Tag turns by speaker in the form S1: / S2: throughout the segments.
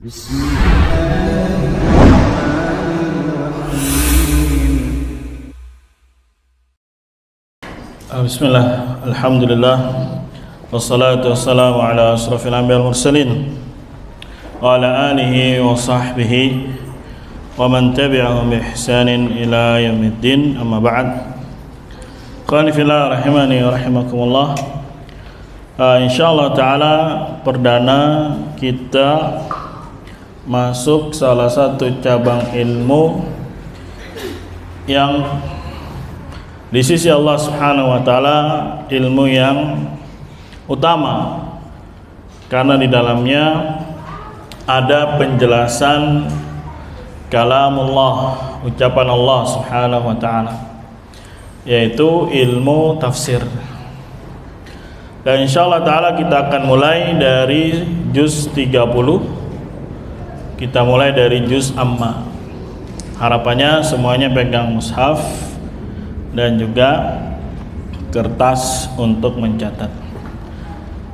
S1: Bismillah, alhamdulillah, wassalatu wassalamu ala asrafil anbiya wal mursalin wa ala alihi wa sahbihi wa man tabi'ahum bi ihsanin ila yaumiddin, amma ba'd. Qani fillah rahimani wa rahimakumullah. Insyaallah ta'ala perdana kita masuk salah satu cabang ilmu yang di sisi Allah Subhanahu wa taala ilmu yang utama, karena di dalamnya ada penjelasan kalamullah, ucapan Allah Subhanahu wa taala, yaitu ilmu tafsir. Dan insyaallah ta'ala kita akan mulai dari juz 30. Kita mulai dari juz amma. Harapannya semuanya pegang mushaf dan juga kertas untuk mencatat.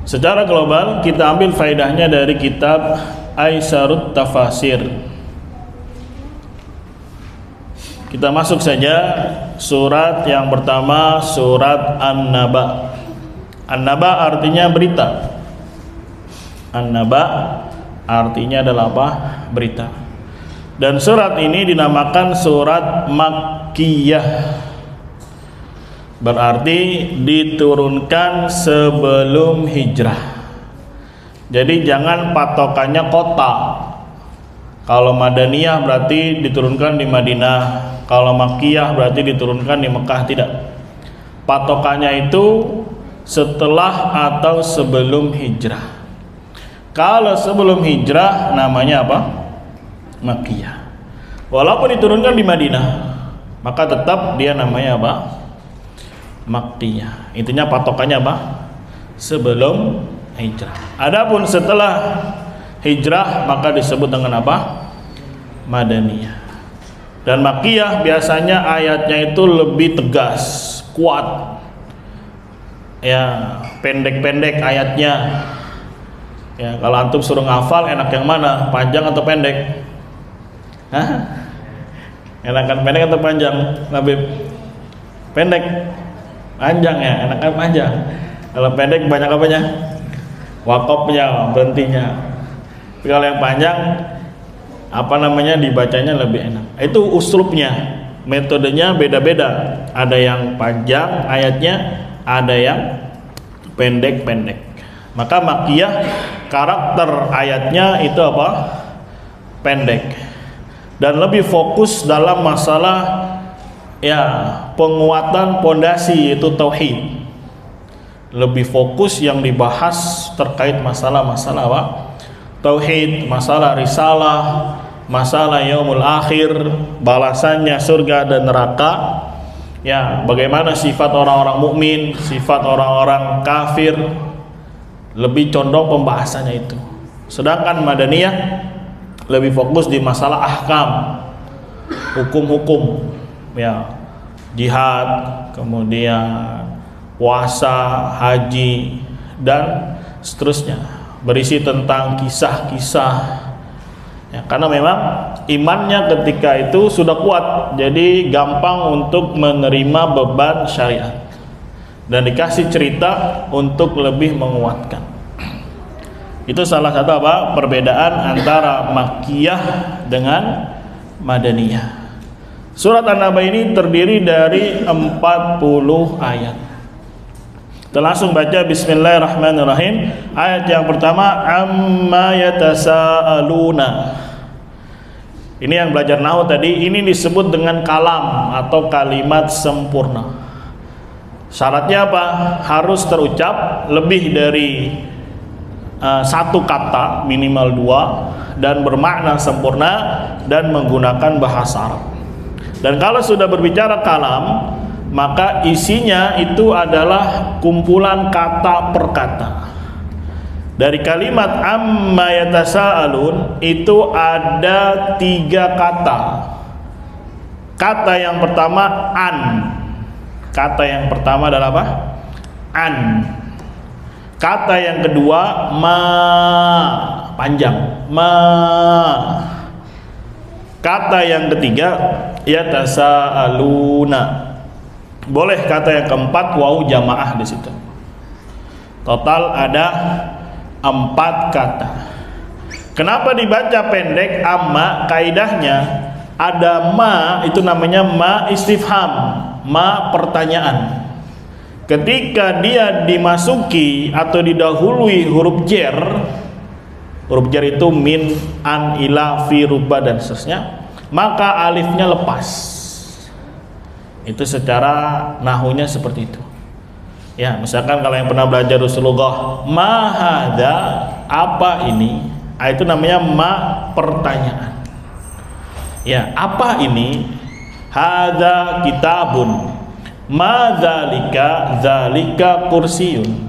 S1: Secara global kita ambil faedahnya dari kitab Aisarut Tafasir. Kita masuk saja surat yang pertama, surat An-Naba. An-Naba artinya berita. An-Naba artinya adalah apa? Berita. Dan surat ini dinamakan surat Makkiyah, berarti diturunkan sebelum hijrah. Jadi jangan patokannya kota. Kalau Madaniyah berarti diturunkan di Madinah, kalau Makkiyah berarti diturunkan di Mekah. Tidak, patokannya itu setelah atau sebelum hijrah. Kalau sebelum hijrah namanya apa? Makkiyah. Walaupun diturunkan di Madinah, maka tetap dia namanya apa? Makkiyah. Intinya patokannya apa? Sebelum hijrah. Adapun setelah hijrah maka disebut dengan apa? Madaniyah. Dan Makkiyah biasanya ayatnya itu lebih tegas, kuat. Ya, pendek-pendek ayatnya. Ya, kalau antum suruh ngafal enak yang mana? Panjang atau pendek? Hah? Enakan pendek atau panjang, Habib? Pendek. Panjang ya, enakan panjang. Kalau pendek banyak apanya? Wakofnya, berhentinya. Tapi kalau yang panjang apa namanya, dibacanya lebih enak. Itu uslubnya, metodenya beda-beda. Ada yang panjang ayatnya, ada yang pendek-pendek. Maka Makkiyah karakter ayatnya itu apa? Pendek. Dan lebih fokus dalam masalah ya penguatan pondasi, itu tauhid. Lebih fokus yang dibahas terkait masalah-masalah apa? Tauhid, masalah risalah, masalah yaumul akhir, balasannya surga dan neraka. Ya, bagaimana sifat orang-orang mukmin, sifat orang-orang kafir, lebih condong pembahasannya itu. Sedangkan Madaniyah lebih fokus di masalah ahkam, hukum-hukum, ya, jihad, kemudian puasa, haji, dan seterusnya. Berisi tentang kisah-kisah, ya, karena memang imannya ketika itu sudah kuat, jadi gampang untuk menerima beban syariat, dan dikasih cerita untuk lebih menguatkan. Itu salah satu apa? Perbedaan antara Makkiyah dengan Madaniyah. Surat An-Naba ini terdiri dari 40 ayat. Kita langsung baca bismillahirrahmanirrahim. Ayat yang pertama, amma yatasaaluna. Ini yang belajar nahwu tadi, ini disebut dengan kalam atau kalimat sempurna. Syaratnya apa? Harus terucap lebih dari satu kata, minimal 2, dan bermakna sempurna dan menggunakan bahasa Arab. Dan kalau sudah berbicara kalam, maka isinya itu adalah kumpulan kata per kata. Dari kalimat amma yatasaalun itu ada 3 kata. Kata yang pertama an. Kata yang pertama adalah apa? An. Kata yang kedua ma, panjang. ma. Kata yang ketiga yatasaaluna. Boleh kata yang keempat waw jamaah di situ. Total ada 4 kata. Kenapa dibaca pendek? Amma kaidahnya ada ma itu namanya ma istifham, ma pertanyaan. Ketika dia dimasuki atau didahului huruf jer itu min, an, ila, fi, ruba dan seterusnya, maka alifnya lepas. Itu secara nahunya seperti itu. Ya, misalkan kalau yang pernah belajar usulullah, ma hadza, apa ini? Itu namanya ma pertanyaan. Ya, apa ini? Hadza kitabun. Ma dzalika, dzalika kursiyun.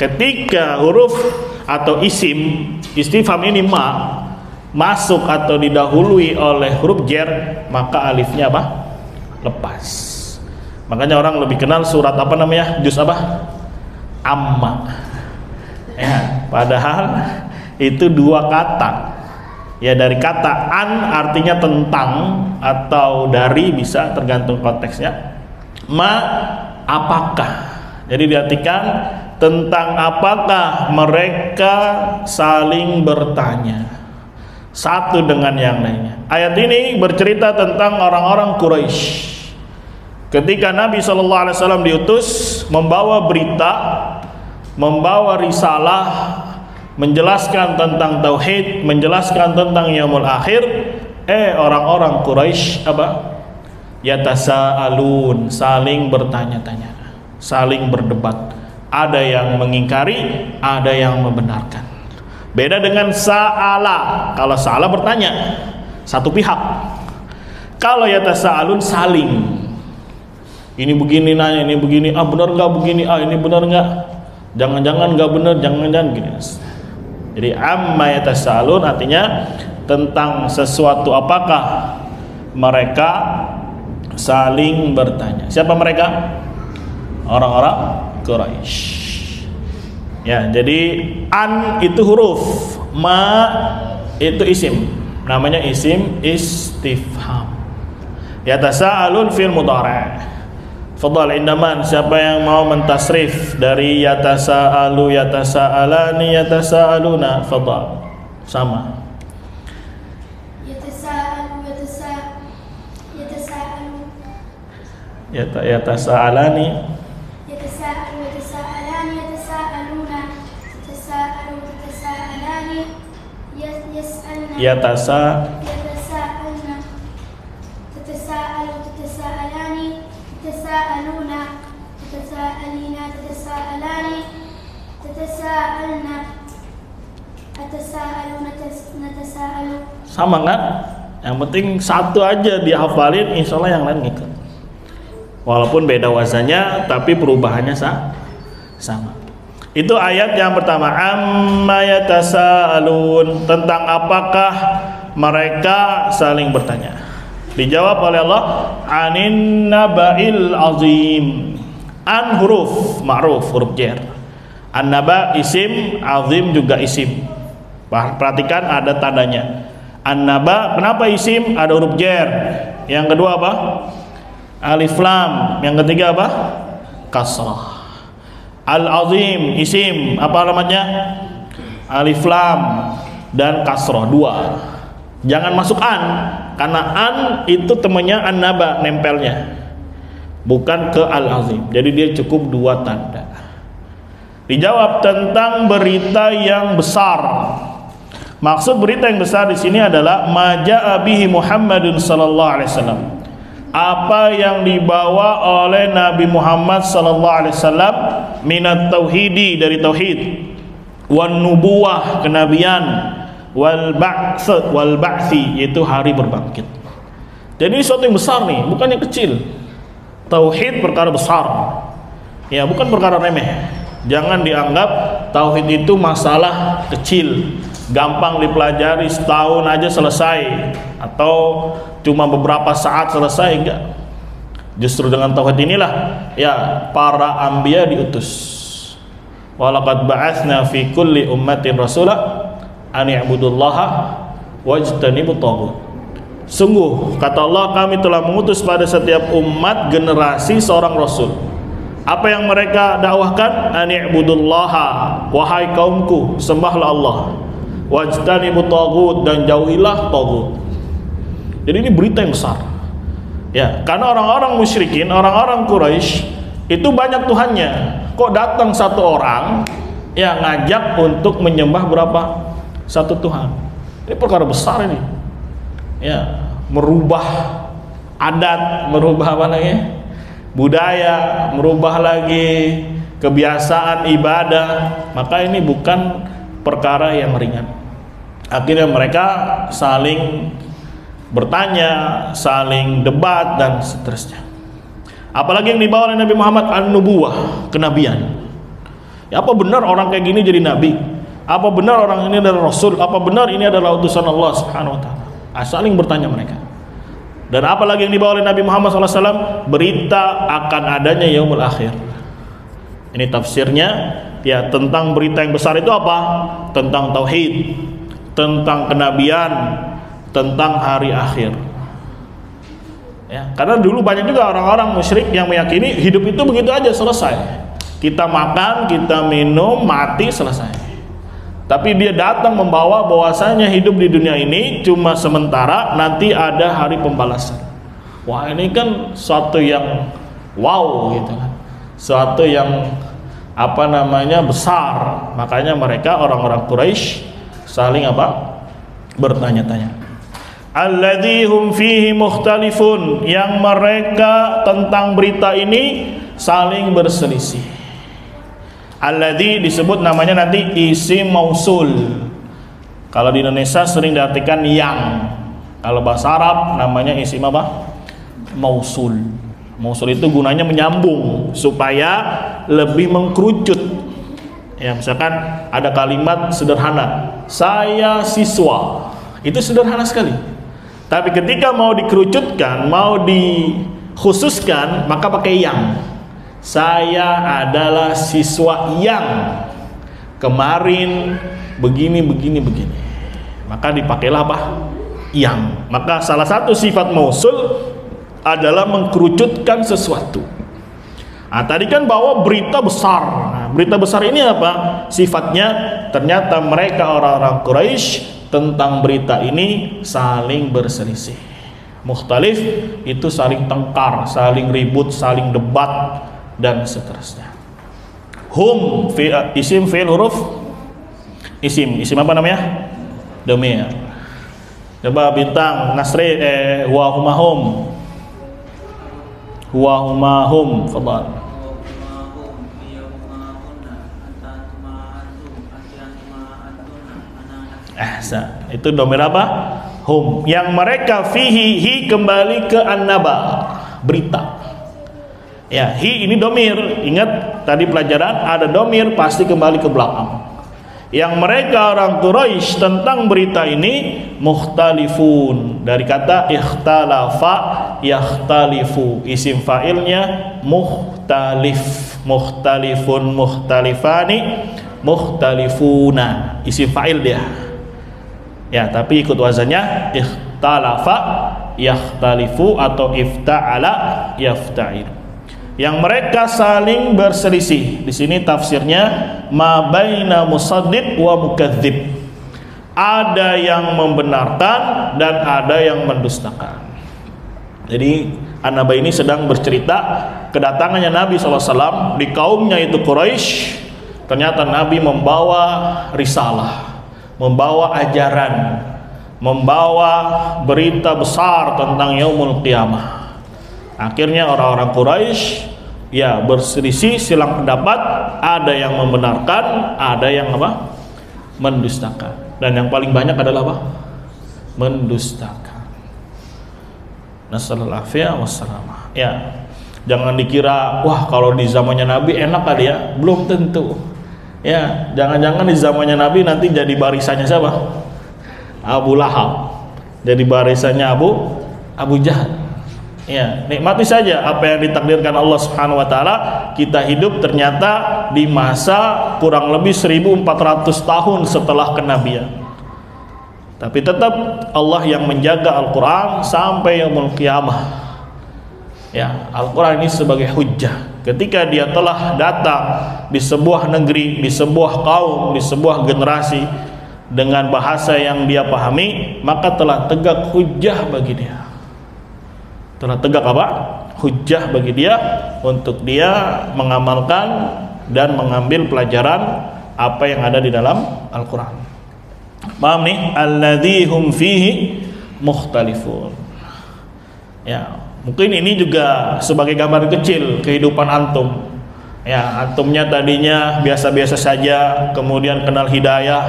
S1: Ketika huruf atau isim istifham ini ma masuk atau didahului oleh huruf jer, maka alifnya apa? Lepas. Makanya orang lebih kenal surat apa namanya? Juz apa? Amma. Ya, padahal itu 2 kata. Ya, dari kata an artinya tentang atau dari, bisa tergantung konteksnya. Ma apakah. Jadi diartikan tentang apakah mereka saling bertanya satu dengan yang lainnya. Ayat ini bercerita tentang orang-orang Quraisy. Ketika Nabi SAW diutus membawa berita, membawa risalah, menjelaskan tentang tauhid, menjelaskan tentang yaumul akhir, orang-orang Quraisy apa? Yatasaalun, saling bertanya-tanya, saling berdebat. Ada yang mengingkari, ada yang membenarkan. Beda dengan sa'ala. Kalau sa'ala bertanya, satu pihak. Kalau yatasaalun saling. Ini begini nanya, ini begini, benar nggak begini, ini benar nggak? Jangan-jangan nggak benar, jangan-jangan gini. Jadi amma yatasaalun artinya tentang sesuatu apakah mereka saling bertanya. Siapa mereka? Orang-orang Quraisy. Ya, jadi an itu huruf, ma itu isim. Namanya isim istifham. Yatasaalun fil mudhari'. Fadhal indaman, siapa yang mau mentasrif dari yatasaalu, yatasaalani, yatasaaluna, fadhal. Sama.
S2: Yatasaalu, yatasaalu.
S1: Yatasaalani.
S2: Yatasaalu, yatasaalani, yatasaaluna. Yatasaalu, yatasaalani. Yas'alna.
S1: Yatasaalna.
S2: Tatasaalu, tatasaalani. Yatasaaluna. Yatasaalina, yatasaalani. Yatasaalna. Yatasaaluna, yatasaalu.
S1: Sama kan? Yang penting satu aja dihafalin, insya Allah yang lain ngikut. Walaupun beda wazannya, tapi perubahannya sama. Itu ayat yang pertama. Amma yatasaalun, tentang apakah mereka saling bertanya. Dijawab oleh Allah, anin naba'il azim. An huruf ma'ruf, huruf jar. An naba isim, azim juga isim. Perhatikan ada tandanya. An naba, kenapa isim? Ada huruf jar. Yang kedua apa? Alif lam. Yang ketiga apa? Kasrah. Al azim isim, apa alamatnya? Alif lam dan kasrah, 2. Jangan masuk an, karena an itu temannya an naba, nempelnya, bukan ke al azim. Jadi dia cukup 2 tanda. Dijawab tentang berita yang besar. Maksud berita yang besar di sini adalah maja'a bihi Muhammadun sallallahu alaihi wasallam. Apa yang dibawa oleh Nabi Muhammad sallallahu alaihi wasallam minat tauhidi, dari tauhid, wan nubuwah, kenabian, wal ba'thi, yaitu hari berbangkit. Jadi ini sesuatu yang besar nih, bukan yang kecil. Tauhid perkara besar. Ya, bukan perkara remeh. Jangan dianggap tauhid itu masalah kecil, gampang dipelajari, setahun aja selesai, atau cuma beberapa saat selesai. Enggak. Justru dengan tauhid inilah ya para anbiya diutus. Walaqad ba'atsna fi kulli ummatin rasulah an i'budullaha wajtanibut taghut. Sungguh kata Allah, kami telah mengutus pada setiap umat generasi seorang rasul. Apa yang mereka dakwahkan? An i'budullaha, wahai kaumku, sembahlah Allah. Wajtanibut taghut, dan jauhilah taghut. Jadi ini berita yang besar. Ya, karena orang-orang musyrikin, orang-orang Quraisy itu banyak tuhannya. Kok datang satu orang yang ngajak untuk menyembah berapa? Satu Tuhan. Ini perkara besar ini. Ya, merubah adat, merubah apa lagi? Budaya, merubah lagi kebiasaan ibadah. Maka ini bukan perkara yang ringan. Akhirnya mereka saling bertanya, saling debat dan seterusnya. Apalagi yang dibawa oleh Nabi Muhammad, an-nubuwah, kenabian. Ya, apa benar orang kayak gini jadi nabi? Apa benar orang ini adalah rasul? Apa benar ini adalah utusan Allah Subhanahu wa taala? Saling bertanya mereka. Dan apalagi yang dibawa oleh Nabi Muhammad SAW, berita akan adanya yaumul akhir. Ini tafsirnya ya, tentang berita yang besar itu apa? Tentang tauhid, tentang kenabian, tentang hari akhir. Ya, karena dulu banyak juga orang-orang musyrik yang meyakini hidup itu begitu aja, selesai. Kita makan, kita minum, mati, selesai. Tapi dia datang membawa bahwasanya hidup di dunia ini cuma sementara, nanti ada hari pembalasan. Wah, ini kan suatu yang wow gitu kan. Suatu yang apa namanya, besar. Makanya mereka orang-orang Quraisy saling apa? Bertanya-tanya. Alladzi hum fihi mukhtalifun, yang mereka tentang berita ini saling berselisih. Alladzi disebut namanya nanti isim mausul. Kalau di Indonesia sering diartikan yang. Kalau bahasa Arab namanya isim apa? Mausul. Mausul itu gunanya menyambung supaya lebih mengkerucut. Ya, misalkan ada kalimat sederhana, saya siswa. Itu sederhana sekali. Tapi ketika mau dikerucutkan, mau dikhususkan, maka pakai yang. Saya adalah siswa yang kemarin begini. Maka dipakailah apa? Yang. Maka salah satu sifat mausul adalah mengkerucutkan sesuatu. Nah, tadi kan bawa berita besar. Nah, berita besar ini apa? Sifatnya ternyata mereka orang-orang Quraisy tentang berita ini saling berselisih. Mukhtalif itu saling tengkar, saling ribut, saling debat dan seterusnya. Hum isim fi'il huruf isim apa namanya? Dhamir. Coba bintang Nasri huwa humahum fadhal. Itu dhamir apa? Hum. Yang mereka fihi, hi kembali ke an-naba, berita. Ya, hi ini domir. Ingat tadi pelajaran ada domir pasti kembali ke belakang. Yang mereka orang Quraisy tentang berita ini mukhtalifun, dari kata ikhtalafa yakhtalifu, isim fa'ilnya mukhtalif, mukhtalifun, mukhtalifani, mukhtalifuna, isim fa'il dia. Ya, tapi ikut wazannya ikhtalafa yakhtalifu atau ifta'ala yafta'il. Yang mereka saling berselisih. Di sini tafsirnya ma baina musaddiq wa mukadzib. Ada yang membenarkan dan ada yang mendustakan. Jadi An-Naba ini sedang bercerita kedatangannya Nabi SAW di kaumnya itu Quraisy. Ternyata Nabi membawa risalah, membawa ajaran, membawa berita besar tentang yaumul qiyamah. Akhirnya orang-orang Quraisy ya berselisih, silang pendapat, ada yang membenarkan, ada yang apa? Mendustakan. Dan yang paling banyak adalah apa? Mendustakan. Nasallallahu alaihi wasallam. Ya, jangan dikira wah kalau di zamannya Nabi enak kali ya, belum tentu. Ya, jangan-jangan di zamannya Nabi nanti jadi barisannya siapa? Abu Lahab. Jadi barisannya Abu Jahal. Ya, nikmati saja apa yang ditakdirkan Allah Subhanahu wa taala. Kita hidup ternyata di masa kurang lebih 1400 tahun setelah kenabian. Tapi tetap Allah yang menjaga Al-Quran sampai yaumul qiyamah. Ya, Al-Quran ini sebagai hujjah. Ketika dia telah datang di sebuah negeri, di sebuah kaum, di sebuah generasi dengan bahasa yang dia pahami, maka telah tegak hujjah bagi dia. Telah tegak apa? Hujjah bagi dia untuk dia mengamalkan dan mengambil pelajaran apa yang ada di dalam Al-Quran. Paham nih? Alladzi hum fihi mukhtalifun. Ya, mungkin ini juga sebagai gambar kecil kehidupan antum. Ya, antumnya tadinya biasa-biasa saja, kemudian kenal hidayah,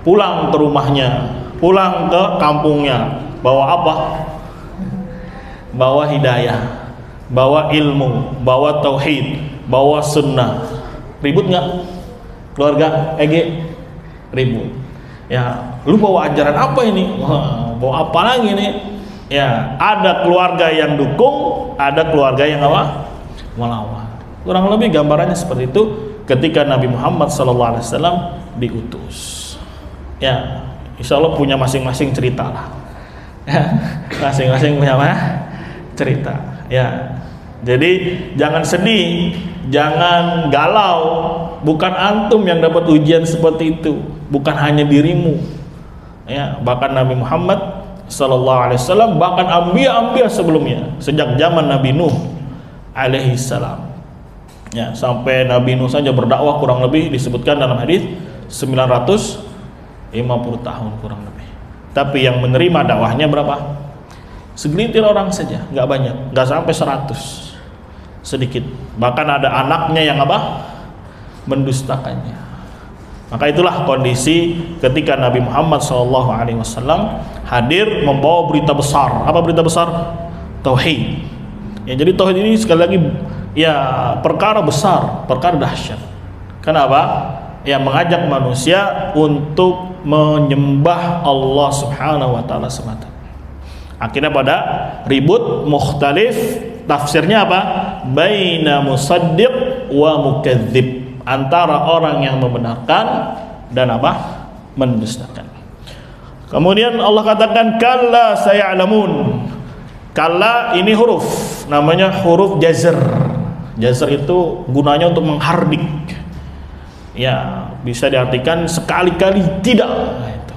S1: pulang ke rumahnya, pulang ke kampungnya, bawa apa? Bawa hidayah, bawa ilmu, bawa tauhid, bawa sunnah. Ribut nggak? Keluarga Ege ribut. Ya, lu bawa ajaran apa ini? Wah, bawa apa lagi nih? Ya, ada keluarga yang dukung, ada keluarga yang apa? Melawan. Kurang lebih gambarannya seperti itu ketika Nabi Muhammad SAW diutus. Ya, insya Allah punya masing-masing cerita lah. Ya, masing-masing punya apa? Cerita. Ya, jadi jangan sedih, jangan galau. Bukan antum yang dapat ujian seperti itu, bukan hanya dirimu. Ya, bahkan Nabi Muhammad SAW, bahkan anbiya-anbiya sebelumnya, sejak zaman Nabi Nuh alaihi salam. Ya, sampai Nabi Nuh saja berdakwah kurang lebih disebutkan dalam hadis 950 tahun kurang lebih. Tapi yang menerima dakwahnya berapa? Segelintir orang saja, nggak banyak, nggak sampai 100, sedikit. Bahkan ada anaknya yang apa? Mendustakannya. Maka itulah kondisi ketika Nabi Muhammad SAW hadir membawa berita besar. Apa berita besar? Tauhid. Ya, jadi tauhid ini sekali lagi ya perkara besar, perkara dahsyat. Kenapa? Ya, mengajak manusia untuk menyembah Allah Subhanahu wa taala semata. Akhirnya pada ribut, mukhtalif, tafsirnya apa? Baina musaddiq wa mukadzib, antara orang yang membenarkan dan apa? Mendustakan. Kemudian Allah katakan kalla saya'lamun. Kalla ini huruf, namanya huruf jazr. Jazr itu gunanya untuk menghardik. Ya, bisa diartikan sekali-kali tidak gitu.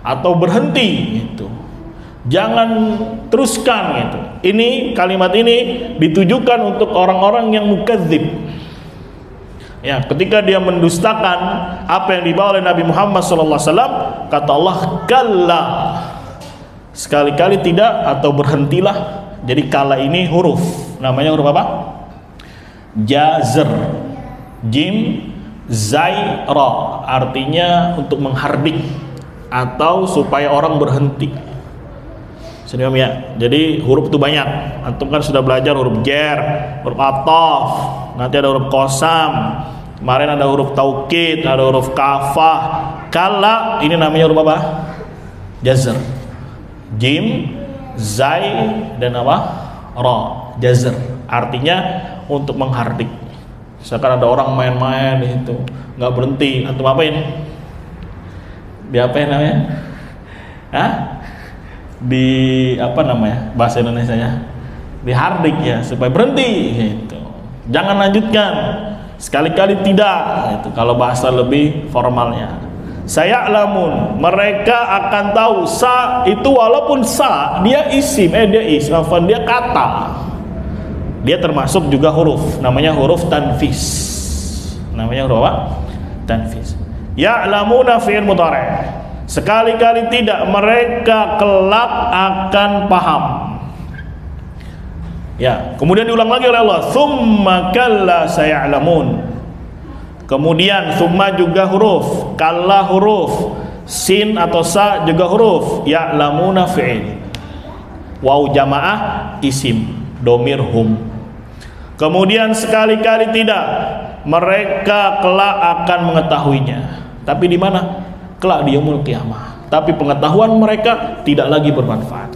S1: Atau berhenti gitu. Jangan teruskan gitu. Ini kalimat ini ditujukan untuk orang-orang yang mukadzib. Ya, ketika dia mendustakan apa yang dibawa oleh Nabi Muhammad SAW, kata Allah kalla, sekali-kali tidak atau berhentilah. Jadi kalla ini huruf, namanya huruf apa? Jazr, jim, zai, ra, artinya untuk menghardik atau supaya orang berhenti. Senyum ya. Jadi huruf itu banyak. Antum kan sudah belajar huruf jer, huruf ataf, nanti ada huruf qasam. Kemarin ada huruf taukid, ada huruf kafah. Kala ini namanya huruf apa? Jazr. Jim, zai dan apa? Ra. Jazr. Artinya untuk menghardik. Misalkan ada orang main-main di situ, nggak berhenti, antum apain? Diapain namanya? Hah? Di apa namanya bahasa Indonesianya, dihardik ya supaya berhenti gitu, jangan lanjutkan, sekali-kali tidak gitu. Kalau bahasa lebih formalnya, saya'lamun, mereka akan tahu. Sa itu walaupun sa dia isim, dia kata, dia termasuk juga huruf, namanya huruf tanfis, namanya huruf apa? Tanfis. Ya'lamuna fi'il mudhari', sekali-kali tidak, mereka kelak akan paham. Ya, kemudian diulang lagi oleh Allah, tsumma kalla saya'lamun. Kemudian tsumma juga huruf, kalla huruf, sin atau sa juga huruf, ya'lamuna fi'il, waw jamaah isim, domir hum. Kemudian sekali-kali tidak, mereka kelak akan mengetahuinya. Tapi di mana? Kelak di yaumul qiyamah. Tapi pengetahuan mereka tidak lagi bermanfaat.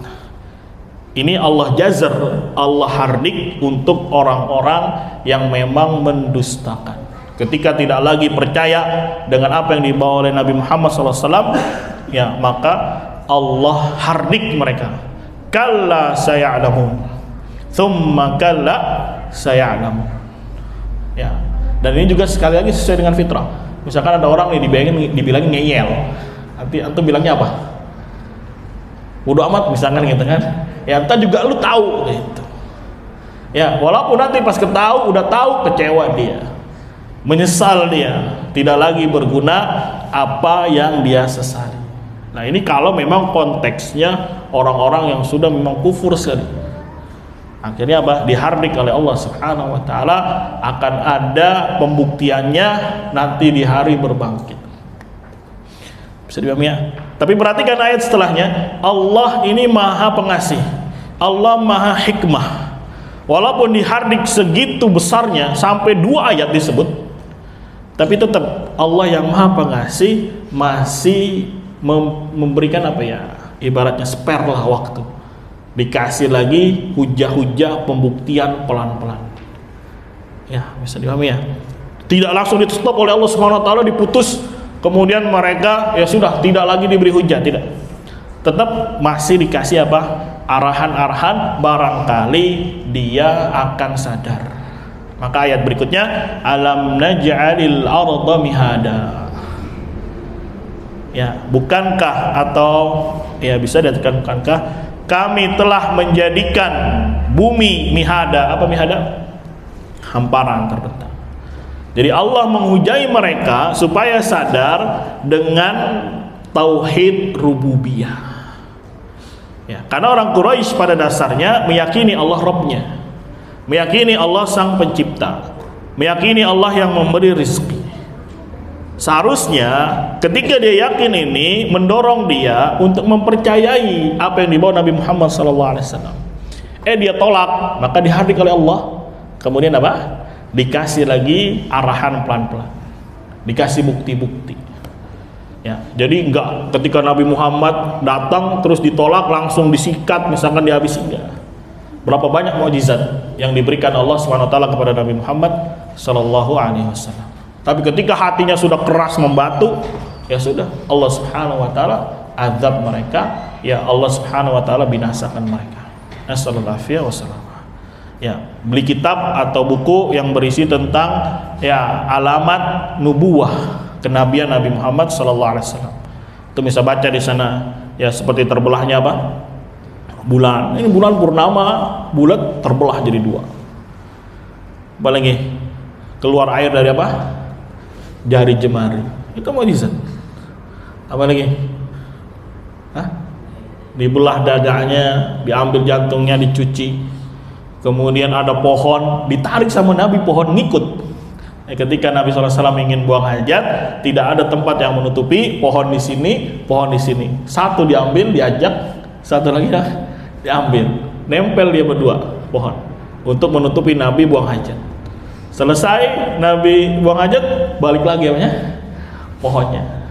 S1: Ini Allah jazr, Allah hardik untuk orang-orang yang memang mendustakan. Ketika tidak lagi percaya dengan apa yang dibawa oleh Nabi Muhammad SAW, ya maka Allah hardik mereka. Kalla saya'lamun, thumma kalla saya'lamun. Ya, dan ini juga sekali lagi sesuai dengan fitrah. Misalkan ada orang nih dibilangin ngeyel, nanti antum bilangnya apa? Bodo amat misalkan gitu kan. Ya entar juga lu tahu gitu. Ya, walaupun nanti pas udah tahu, kecewa dia, menyesal dia, tidak lagi berguna apa yang dia sesali. Nah ini kalau memang konteksnya orang-orang yang sudah memang kufur sekali, akhirnya apa? Dihardik oleh Allah Subhanahu wa taala, akan ada pembuktiannya nanti di hari berbangkit. Bisa dipahami ya? Tapi perhatikan ayat setelahnya, Allah ini maha pengasih, Allah maha hikmah. Walaupun dihardik segitu besarnya sampai 2 ayat disebut, tapi tetap Allah yang maha pengasih masih memberikan apa ya, ibaratnya spare lah waktu, dikasih lagi hujah-hujah pembuktian pelan-pelan. Ya, bisa dipahami ya? Tidak langsung di stop oleh Allah Subhanahu wa taala, diputus, kemudian mereka ya sudah tidak lagi diberi hujah, tidak. Tetap masih dikasih apa? Arahan-arahan, barangkali dia akan sadar. Maka ayat berikutnya, alam naj'alil arda mihada. Ya, bukankah, atau ya bisa diartikan bukankah kami telah menjadikan bumi mihada. Apa mihada? Hamparan, terbentang. Jadi Allah menghujai mereka supaya sadar dengan tauhid rububiyah. Ya, karena orang Quraisy pada dasarnya meyakini Allah Rabbnya, meyakini Allah Sang Pencipta, meyakini Allah yang memberi rezeki. Seharusnya ketika dia yakin ini mendorong dia untuk mempercayai apa yang dibawa Nabi Muhammad SAW. Dia tolak, maka dihardik oleh Allah. Kemudian apa? Dikasih lagi arahan pelan-pelan, dikasih bukti-bukti. Ya, jadi enggak ketika Nabi Muhammad datang terus ditolak langsung disikat misalkan dihabisi, enggak. Berapa banyak mukjizat yang diberikan Allah SWT kepada Nabi Muhammad SAW. Tapi ketika hatinya sudah keras membatu, ya sudah, Allah Subhanahu wa taala azab mereka, ya Allah Subhanahu wa taala binasakan mereka. Nasallallahu alaihi wasallam. Ya, beli kitab atau buku yang berisi tentang ya alamat nubuwah kenabian Nabi Muhammad SAW. Itu bisa baca di sana ya, seperti terbelahnya apa? Bulan. Ini bulan purnama, bulat terbelah jadi 2. Apa lagi? Keluar air dari apa? Jari jemari. Itu mukjizat. Apa lagi? Hah? Dibelah dadanya, diambil jantungnya, dicuci. Kemudian ada pohon, ditarik sama Nabi, pohon ngikut. Ketika Nabi SAW ingin buang hajat, tidak ada tempat yang menutupi, pohon di sini, pohon di sini. Satu diambil, diajak, satu lagi diambil, nempel dia berdua pohon untuk menutupi Nabi buang hajat. Selesai Nabi buang hajat, balik lagi apanya? Pohonnya.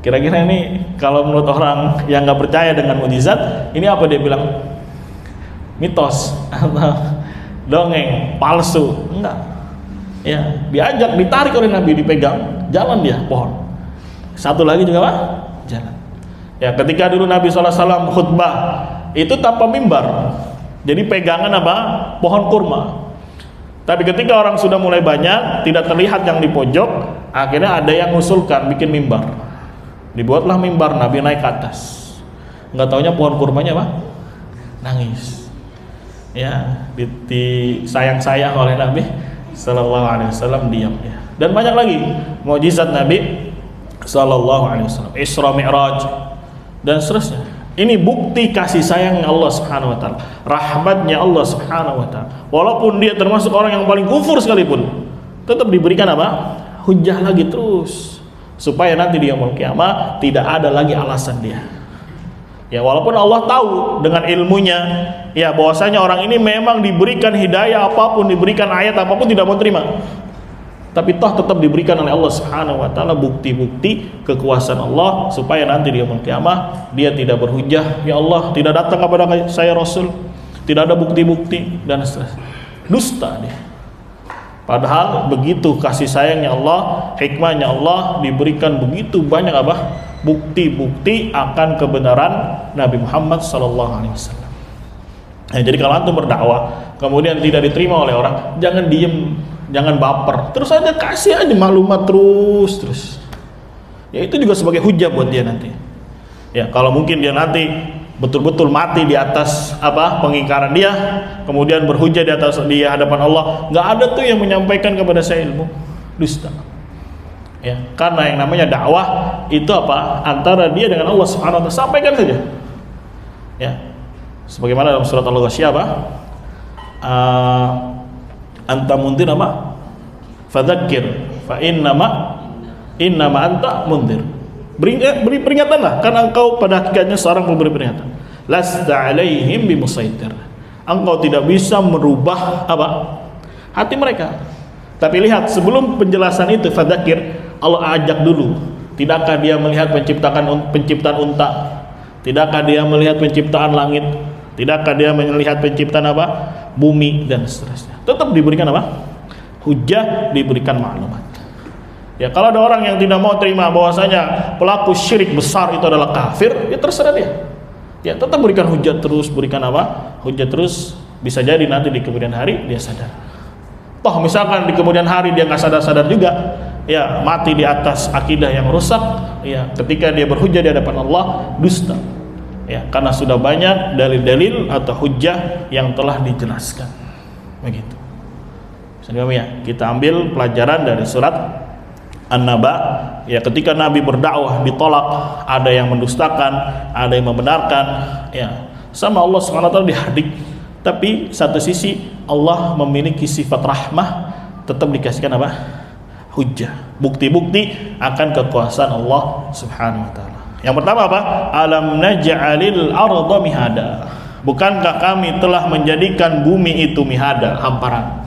S1: Kira-kira ini kalau menurut orang yang nggak percaya dengan mukjizat, ini apa dia bilang? Mitos atau dongeng palsu? Enggak. Ya, diajak, ditarik oleh Nabi, dipegang, jalan dia pohon. Satu lagi juga apa? Jalan. Ya, ketika dulu Nabi SAW khutbah itu tanpa mimbar, jadi pegangan apa? Pohon kurma. Tapi ketika orang sudah mulai banyak, tidak terlihat yang di pojok, akhirnya ada yang mengusulkan bikin mimbar. Dibuatlah mimbar, Nabi naik ke atas. Nggak taunya pohon kurmanya apa? Nangis. Ya, disayang-sayang oleh Nabi Sallallahu Alaihi Wasallam, diam ya. Dan banyak lagi mukjizat Nabi Sallallahu Alaihi Wasallam, Isra Mi'raj dan seterusnya. Ini bukti kasih sayang Allah Subhanahu wa taala, rahmatnya Allah Subhanahu wa taala. Walaupun dia termasuk orang yang paling kufur sekalipun, tetap diberikan apa? Hujjah lagi terus, supaya nanti di yaumul kiamah tidak ada lagi alasan dia. Ya, walaupun Allah tahu dengan ilmunya ya bahwasanya orang ini memang diberikan hidayah apapun, diberikan ayat apapun tidak mau terima, tapi toh tetap diberikan oleh Allah Subhanahu wa taala bukti-bukti kekuasaan Allah supaya nanti di yaumul kiamah dia tidak berhujjah, ya Allah tidak datang kepada saya Rasul, tidak ada bukti-bukti dan seterusnya. Dusta dia. Padahal begitu kasih sayangnya Allah, hikmahnya Allah, diberikan begitu banyak apa? bukti-bukti akan kebenaran Nabi Muhammad SAW. Nah, jadi kalau antum berdakwah kemudian tidak diterima oleh orang, jangan diem, jangan baper, terus aja kasih aja maklumat terus. Ya itu juga sebagai hujah buat dia nanti. Ya kalau mungkin dia nanti betul-betul mati di atas pengingkaran dia, kemudian berhujah di hadapan Allah, nggak ada tuh yang menyampaikan kepada saya ilmu, dusta. Ya karena yang namanya dakwah itu antara dia dengan Allah Subhanahu wa taala, sampaikan saja. Ya sebagaimana dalam surat Al-Ghasyiyah anta mundir fadzakir fa innama anta mundir. Beri peringatanlah, karena engkau pada hakikatnya seorang pemberi peringatan. Lasta alaihim bimusaitir. Engkau tidak bisa merubah hati mereka. Tapi lihat, sebelum penjelasan itu fadzakir, Allah ajak dulu. Tidakkah dia melihat penciptaan unta? Tidakkah dia melihat penciptaan langit? Tidakkah dia melihat penciptaan bumi dan seterusnya? Tetap diberikan hujah, diberikan maklumat. Ya kalau ada orang yang tidak mau terima bahwasanya pelaku syirik besar itu adalah kafir, ya terserah dia. Ya tetap berikan hujah terus, berikan hujah terus, bisa jadi nanti di kemudian hari dia sadar. Toh misalkan di kemudian hari dia nggak sadar juga, ya mati di atas akidah yang rusak, ya ketika dia berhujah di hadapan Allah dusta. Ya karena sudah banyak dalil-dalil atau hujah yang telah dijelaskan. Begitu. Ya, kita ambil pelajaran dari surat An-Naba, ya ketika Nabi berdakwah ditolak, ada yang mendustakan, ada yang membenarkan, ya sama Allah SWT dihadik. Tapi satu sisi Allah memiliki sifat rahmah, tetap dikasihkan hujah, bukti-bukti akan kekuasaan Allah Subhanahu wa taala. Yang pertama alam naj'alil arda mihada, bukankah kami telah menjadikan bumi itu mihada, hamparan.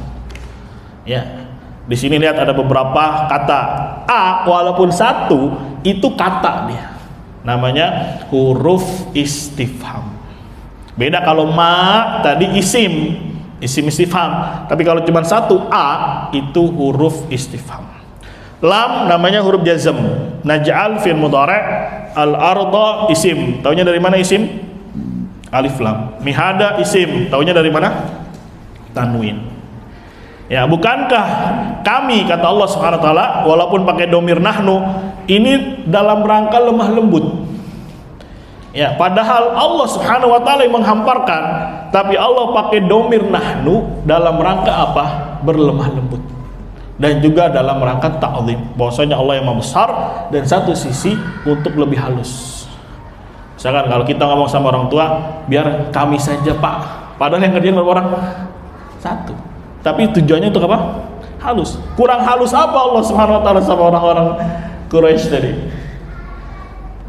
S1: Ya di sini lihat ada beberapa kata a, walaupun satu itu kata dia, namanya huruf istifham. Beda kalau ma tadi isim istifham, tapi kalau cuma satu a itu huruf istifham. Lam namanya huruf jazm. Naj'al fil mudhari', al arda isim. Taunya dari mana isim? Alif lam. Mihada isim. Taunya dari mana? Tanwin. Ya, bukankah kami, kata Allah Subhanahu wa taala, walaupun pakai domir nahnu, ini dalam rangka lemah lembut. Ya, padahal Allah Subhanahu wa taala yang menghamparkan, tapi Allah pakai domir nahnu dalam rangka berlemah lembut. Dan juga dalam rangka ta'zim, bahwasanya Allah yang Maha besar, dan satu sisi untuk lebih halus. Misalkan kalau kita ngomong sama orang tua, biar kami saja Pak, padahal yang ngerjain berapa orang? Satu. Tapi tujuannya untuk halus. Kurang halus Allah Subhanahu wa taala sama orang-orang Quraisy tadi?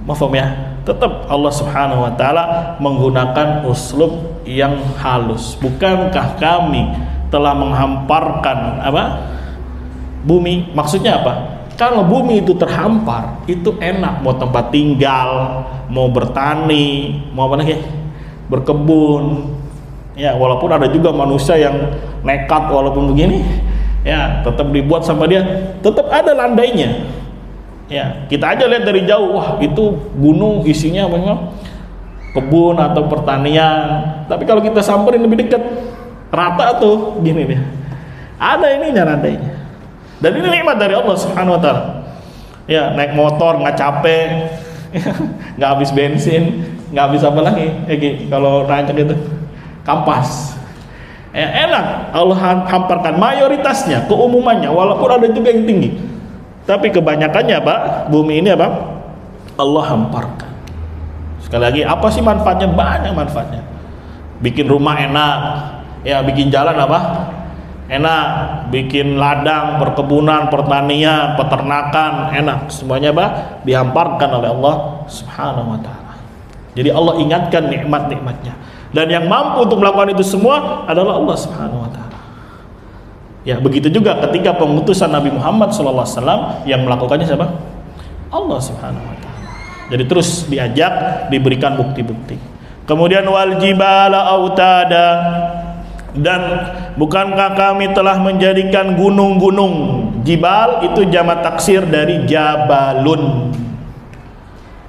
S1: Mafhum ya? Tetap Allah Subhanahu wa taala menggunakan uslub yang halus. Bukankah kami telah menghamparkan bumi? Maksudnya kalau bumi itu terhampar, itu enak, mau tempat tinggal, mau bertani, mau berkebun. Ya walaupun ada juga manusia yang nekat walaupun begini, ya tetap dibuat sama dia, tetap ada landainya. Ya kita aja lihat dari jauh, wah itu gunung isinya memang kebun atau pertanian. Tapi kalau kita samperin lebih dekat, rata tuh gini dia, ada ininya landainya. Dan ini nikmat dari Allah Subhanahu wa taala. Ya naik motor nggak capek, nggak habis bensin, nggak habis apa lagi? Kalau rancak itu kampas. Enak Allah hamparkan mayoritasnya, keumumannya, walaupun ada juga yang tinggi. Tapi kebanyakannya bumi ini Allah hamparkan. Sekali lagi, apa sih manfaatnya? Banyak manfaatnya. Bikin rumah enak, ya bikin jalan enak, bikin ladang, perkebunan, pertanian, peternakan enak. Semuanya dihamparkan oleh Allah Subhanahu wa taala. Jadi Allah ingatkan nikmat-nikmatnya. Dan yang mampu untuk melakukan itu semua adalah Allah Subhanahu wa taala. Ya, begitu juga ketika pengutusan Nabi Muhammad SAW yang melakukannya siapa? Allah Subhanahu wa taala. Jadi terus diajak, diberikan bukti-bukti. Kemudian wal jibala autada, dan bukankah kami telah menjadikan gunung-gunung? Jibal itu jamak taksir dari jabalun.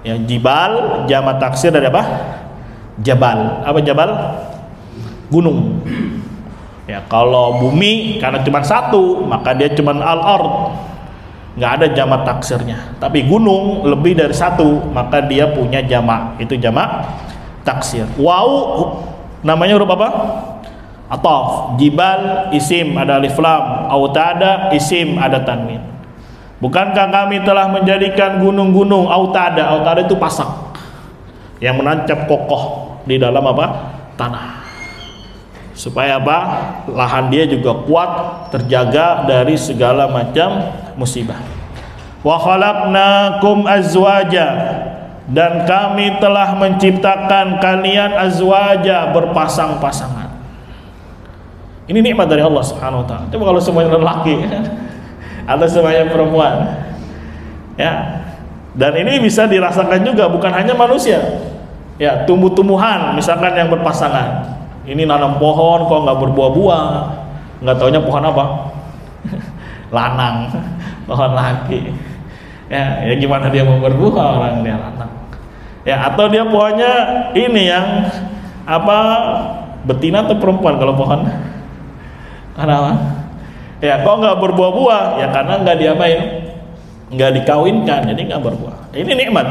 S1: Ya, jibal jamak taksir dari apa? Jabal. Apa jabal? Gunung. Ya, kalau bumi karena cuma satu, maka dia cuma al-ard. Nggak ada jamak taksirnya. Tapi gunung lebih dari satu, maka dia punya jamak. Itu jamak taksir. Wau namanya huruf apa? Ataf. Jibal isim ada alif lam. Autada isim ada tanwin. Bukankah kami telah menjadikan gunung-gunung autada? Autada itu pasak yang menancap kokoh di dalam apa? Tanah. Supaya apa? Lahan dia juga kuat, terjaga dari segala macam musibah. Wa khalaqnakum azwaja, dan kami telah menciptakan kalian azwaja, berpasang-pasangan. Ini nikmat dari Allah Subhanahu wa taala. Coba kalau semuanya lelaki atau semuanya perempuan. Ya. Dan ini bisa dirasakan juga bukan hanya manusia. Ya, tumbuh-tumbuhan misalkan yang berpasangan. Ini nanam pohon kok nggak berbuah-buah, nggak taunya pohon apa? Lanang, pohon laki. Ya gimana dia mau berbuah orang dia lanang. Ya, atau dia pohonnya ini yang apa, betina atau perempuan kalau pohon? Kenapa? Ya kok nggak berbuah-buah? Ya karena nggak diapain? Nggak dikawinkan, jadi nggak berbuah. Ini nikmat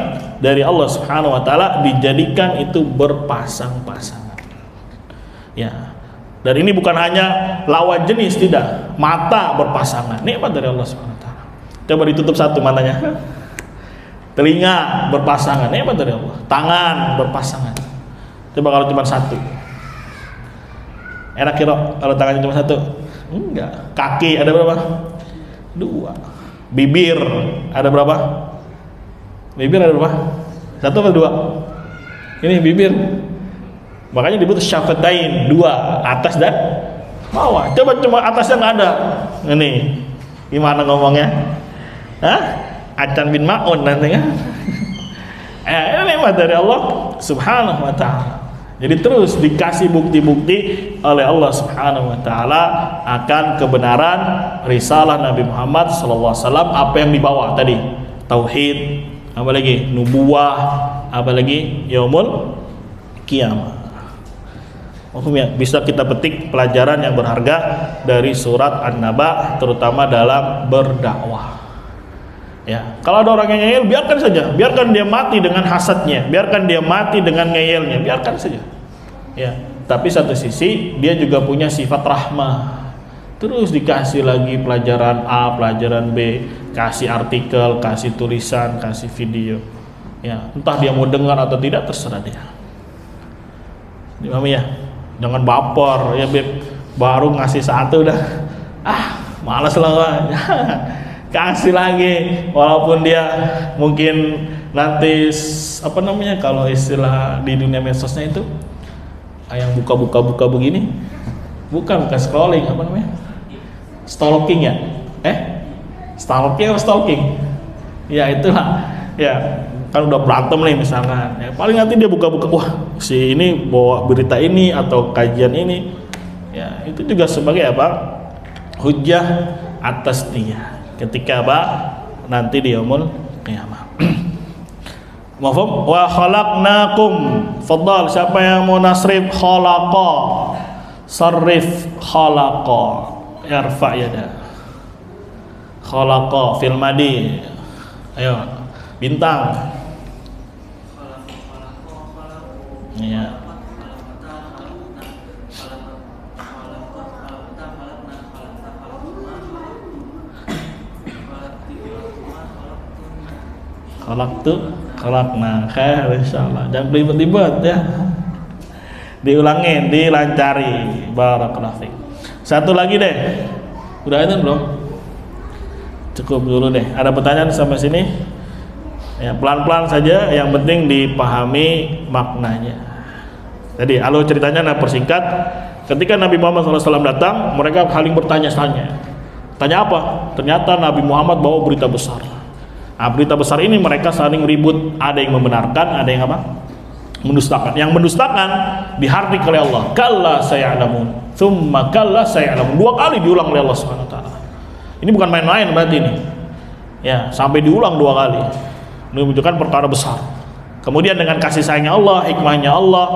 S1: dari Allah Subhanahu wa taala, dijadikan itu berpasang-pasang. Ya, dan ini bukan hanya lawan jenis, tidak, mata berpasangan, nikmat dari Allah Subhanahu wa taala. Coba ditutup satu matanya. Telinga berpasangan, nikmat dari Allah. Tangan berpasangan. Coba kalau cuma satu, enak kira kalau tangannya cuma satu? Enggak. Kaki ada berapa? 2. Bibir ada berapa? Bibir ada berapa? 1 atau 2? Ini bibir. Makanya disebut syafatain, 2, atas dan bawah. Coba cuma atasnya nggak ada. Ini gimana ngomongnya? Hah? Acan bin Ma'un nanti kan? Ini nikmat dari Allah Subhanahu wa taala. Jadi terus dikasih bukti-bukti oleh Allah Subhanahu wa taala akan kebenaran risalah Nabi Muhammad sallallahu alaihi wasallam. Apa yang dibawa tadi? Tauhid, apa lagi? Nubuwah, apa lagi? Yaumul Qiyamah. Bisa kita petik pelajaran yang berharga dari surat An-Naba, terutama dalam berdakwah. Ya, kalau ada orang yang ngeyel, biarkan saja, biarkan dia mati dengan hasadnya, biarkan dia mati dengan ngeyelnya, biarkan saja. Ya, tapi satu sisi dia juga punya sifat rahmah. Terus dikasih lagi pelajaran A, pelajaran B, kasih artikel, kasih tulisan, kasih video. Ya, entah dia mau dengar atau tidak, terserah dia. Dimana ya? Jangan baper ya beb, baru ngasih satu udah malas lah. Kasih lagi, walaupun dia mungkin nanti apa namanya kalau istilah di dunia medsosnya itu yang buka begini, bukan scrolling, apa namanya, stalking ya, stalking atau stalking, ya itulah ya. Kan udah berantem nih misalkan, ya paling nanti dia buka-buka, wah si ini bawa berita ini atau kajian ini, ya itu juga sebagai apa, hujjah atas dia ketika apa nanti di yaumul qiyamah. Mafhum? Wa khalaqnakum, fadhal, siapa yang mau nasrif khalaqa, sarrif khalaqa, yarfa yada, khalaqa fil madi, ayo bintang. Ya. Khalaqna khair insyaallah. Jangan belibet-libet ya. Diulangin, dilancari. Barakallahu fiik. Satu lagi deh. Udah itu belum? Cukup dulu deh. Ada pertanyaan sampai sini? Ya, pelan-pelan saja, yang penting dipahami maknanya. Jadi, alur ceritanya persingkat, ketika Nabi Muhammad SAW datang, mereka saling bertanya-tanya. Tanya apa? Ternyata Nabi Muhammad bawa berita besar. Nah, berita besar ini mereka saling ribut, ada yang membenarkan, ada yang apa? Mendustakan. Yang mendustakan dihardik oleh Allah. Kalla saya'lamun, tsumma kalla saya'lamun. 2 kali diulang oleh Allah Subhanahu wa taala. Ini bukan main-main berarti ini. Ya, sampai diulang 2 kali. Ini menunjukkan perkara besar. Kemudian dengan kasih sayangnya Allah, hikmahnya Allah,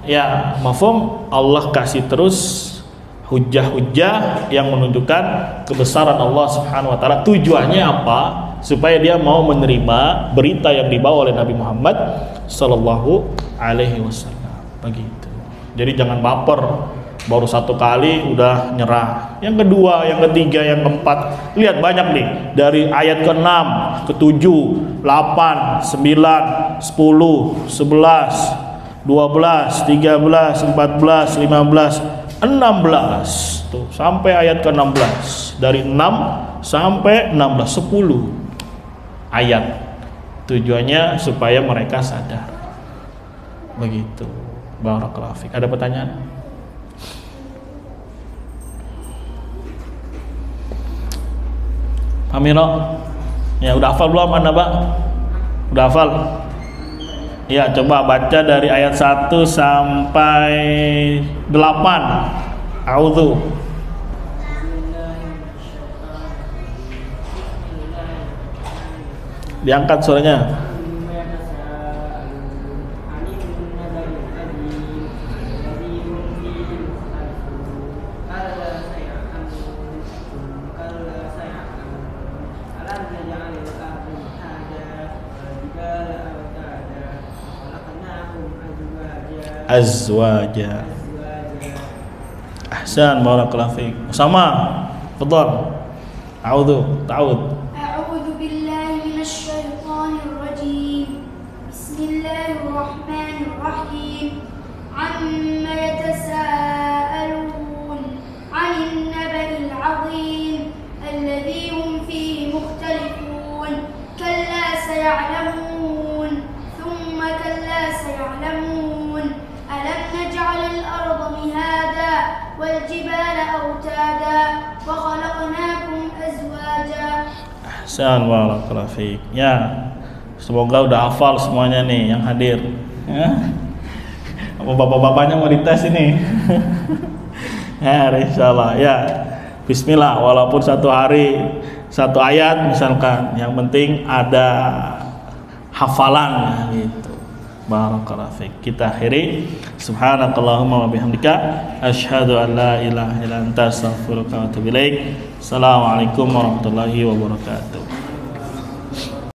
S1: ya mafhum, Allah kasih terus hujah-hujah yang menunjukkan kebesaran Allah Subhanahu wa taala. Tujuannya apa? Supaya dia mau menerima berita yang dibawa oleh Nabi Muhammad sallallahu alaihi wasallam. Begitu. Jadi jangan baper. Baru satu kali udah nyerah. Yang kedua, yang ketiga, yang keempat. Lihat banyak nih. Dari ayat ke-6, ke-7, 8, 9, 10, 11, 12, 13, 14, 15, 16. Tuh, sampai ayat ke-16. Dari 6 sampai 16, 10 ayat. Tujuannya supaya mereka sadar. Begitu. Barakallahu fiik. Ada pertanyaan? Amiro, ya udah hafal belum Anda, Pak? Udah hafal? Ya, coba baca dari ayat 1 sampai 8. A'udzu. Diangkat suaranya. Azwaja. Ahsan, barakallahu fiik. Sama. Fadhal. A'udzu, ta'ud.
S2: A'udzu billahi minasy syaithanir rajim. Bismillahirrahmanirrahim. Amma yatasaalun 'anil naba'il 'adzim alladzi hum fihi mukhtalifun. Kalla saya'lamun, thumma kalla saya'lamun. ألم نجعل الأرض مهادا والجبال أوتادا وخلقناكم أزواجا.
S1: Ahsan, barakallahu fiik. Ya, semoga udah hafal semuanya nih yang hadir. Ya. Apa bapak-bapaknya mau dites ini? Ya, insyaallah. Ya, bismillah. Walaupun satu hari satu ayat misalkan, yang penting ada hafalan gitu. Barakallahu fiik. Kita akhiri. Subhanakallahumma wa bihamdika asyhadu an la ilaha illa anta astaghfiruka wa atubu ilaik. Assalamualaikum warahmatullahi wabarakatuh.